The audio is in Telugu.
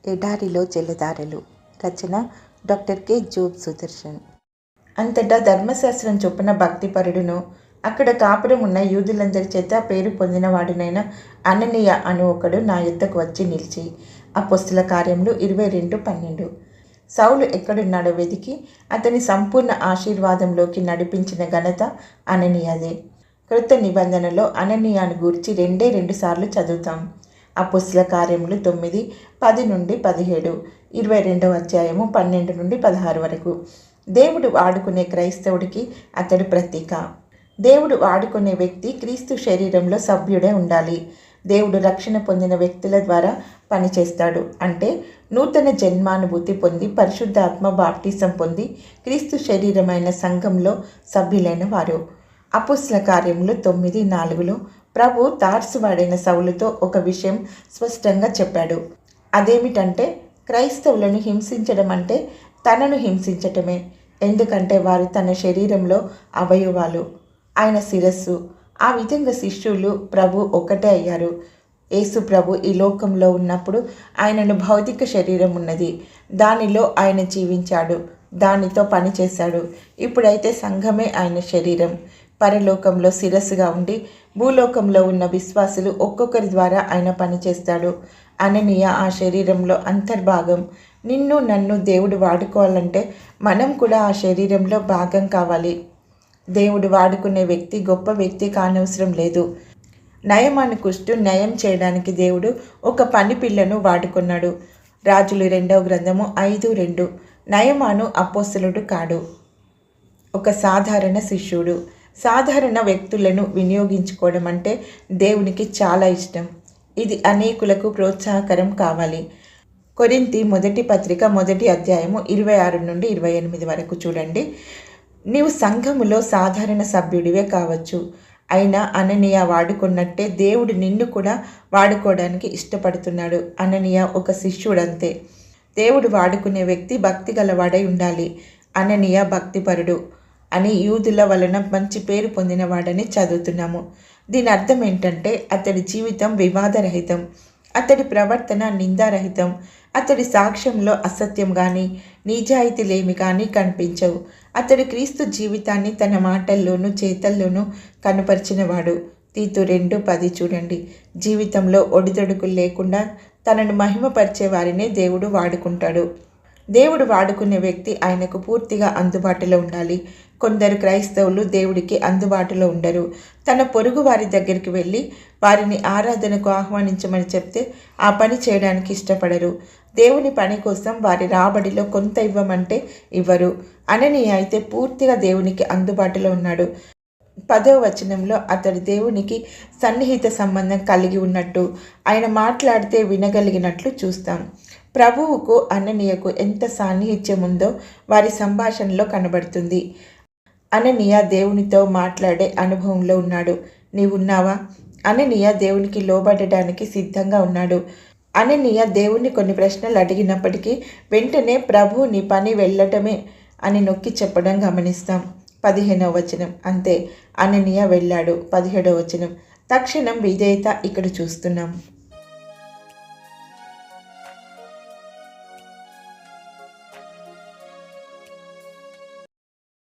ఎడారిలో జలధారలు. రచన డాక్టర్ కె జోబ్ సుదర్శన్. అంతటా ధర్మశాస్త్రం చొప్పున భక్తిపరుడును అక్కడ కాపురం ఉన్న యూదులందరి చేత పేరు పొందినవాడునైన అననీయ అను ఒకడు నా యొద్దకు వచ్చి నిలిచి, అపోస్తల కార్యములు 22:12. సౌలు ఎక్కడున్నాడో వెదికి అతని సంపూర్ణ ఆశీర్వాదంలోకి నడిపించిన ఘనత అననీయదే. క్రొత్త నిబంధనలో అననీయాను గూర్చి 2 సార్లు చదువుతాం. అపోస్తల కార్యములు 9:10-17, 22వ అధ్యాయము 12-16 వరకు. దేవుడు వాడుకునే క్రైస్తవుడికి అతడు ప్రతీక. దేవుడు వాడుకునే వ్యక్తి క్రీస్తు శరీరంలో సభ్యుడే ఉండాలి. దేవుడు రక్షణ పొందిన వ్యక్తుల ద్వారా పనిచేస్తాడు. అంటే నూతన జన్మానుభూతి పొంది పరిశుద్ధాత్మ బాప్టిజం పొంది క్రీస్తు శరీరమైన సంఘంలో సభ్యులైన వారు. అపోస్తల కార్యములు 9:4లో ప్రభు తార్సువాడైన సౌలుతో ఒక విషయం స్పష్టంగా చెప్పాడు. అదేమిటంటే, క్రైస్తవులను హింసించడం అంటే తనను హింసించటమే. ఎందుకంటే వారు తన శరీరంలో అవయవాలు, ఆయన శిరస్సు. ఆ విధంగా శిష్యులు ప్రభు ఒక్కటే అయ్యారు. యేసు ప్రభు ఈ లోకంలో ఉన్నప్పుడు ఆయనను భౌతిక శరీరం ఉన్నది. దానిలో ఆయన జీవించాడు, దానితో పనిచేశాడు. ఇప్పుడైతే సంఘమే ఆయన శరీరం. పరలోకంలో శిరస్సుగా ఉండి భూలోకంలో ఉన్న విశ్వాసులు ఒక్కొక్కరి ద్వారా ఆయన పనిచేస్తాడు. అననీయ ఆ శరీరంలో అంతర్భాగం. నిన్ను నన్ను దేవుడు వాడుకోవాలంటే మనం కూడా ఆ శరీరంలో భాగం కావాలి. దేవుడు వాడుకునే వ్యక్తి గొప్ప వ్యక్తి కానవసరం లేదు. నయమాను కుష్టు నయం చేయడానికి దేవుడు ఒక పని పిల్లను వాడుకున్నాడు. రాజులు 2వ గ్రంథము 5:2. నయమాను అపోస్తలుడు కాడు, ఒక సాధారణ శిష్యుడు. సాధారణ వ్యక్తులను వినియోగించుకోవడం అంటే దేవునికి చాలా ఇష్టం. ఇది అనేకులకు ప్రోత్సాహకరం కావాలి. కొరింథీ మొదటి పత్రిక 1వ అధ్యాయము 26-28 వరకు చూడండి. నీవు సంఘములో సాధారణ సభ్యుడివే కావచ్చు. అయినా అననీయ వాడుకున్నట్టే దేవుడు నిన్ను కూడా వాడుకోవడానికి ఇష్టపడుతున్నాడు. అననీయ ఒక శిష్యుడంతే. దేవుడు వాడుకునే వ్యక్తి భక్తి గలవాడై ఉండాలి. అననీయ భక్తిపరుడు అని యూదుల వలన మంచి పేరు పొందినవాడని చదువుతున్నాము. దీని అర్థం ఏంటంటే, అతడి జీవితం వివాదరహితం, అతడి ప్రవర్తన నిందారహితం, అతడి సాక్ష్యంలో అసత్యం కానీ నిజాయితీలేమి కానీ కనిపించవు. అతడు క్రీస్తు జీవితాన్ని తన మాటల్లోనూ చేతల్లోనూ కనుపరిచినవాడు. తీతు 2:10 చూడండి. జీవితంలో ఒడిదొడుకులు లేకుండా తనను మహిమపరిచే వారినే దేవుడు వాడుకుంటాడు. దేవుడు వాడుకునే వ్యక్తి ఆయనకు పూర్తిగా అందుబాటులో ఉండాలి. కొందరు క్రైస్తవులు దేవుడికి అందుబాటులో ఉండరు. తన పొరుగు వారి దగ్గరికి వెళ్ళి వారిని ఆరాధనకు ఆహ్వానించమని చెప్తే ఆ పని చేయడానికి ఇష్టపడరు. దేవుని పని కోసం వారి రాబడిలో కొంత ఇవ్వమంటే ఇవ్వరు. అననీయ అయితే పూర్తిగా దేవునికి అందుబాటులో ఉన్నాడు. 10వ వచనంలో అతడు దేవునికి సన్నిహిత సంబంధం కలిగి ఉన్నట్టు, ఆయన మాట్లాడితే వినగలిగినట్లు చూస్తాం. ప్రభువుకు అననీయకు ఎంత సాన్నిహిత్యం ఉందో వారి సంభాషణలో కనబడుతుంది. అననీయ దేవునితో మాట్లాడే అనుభవంలో ఉన్నాడు. నీవున్నావా? అననీయ దేవునికి లోబడడానికి సిద్ధంగా ఉన్నాడు. అననీయ దేవుని కొన్ని ప్రశ్నలు అడిగినప్పటికీ వెంటనే ప్రభు నీ పని వెళ్ళటమే అని నొక్కి చెప్పడం గమనిస్తాం. 15వ వచనం అంతే, అననీయ వెళ్ళాడు. 17వ వచనం తక్షణం విధేయత ఇక్కడ చూస్తున్నాం.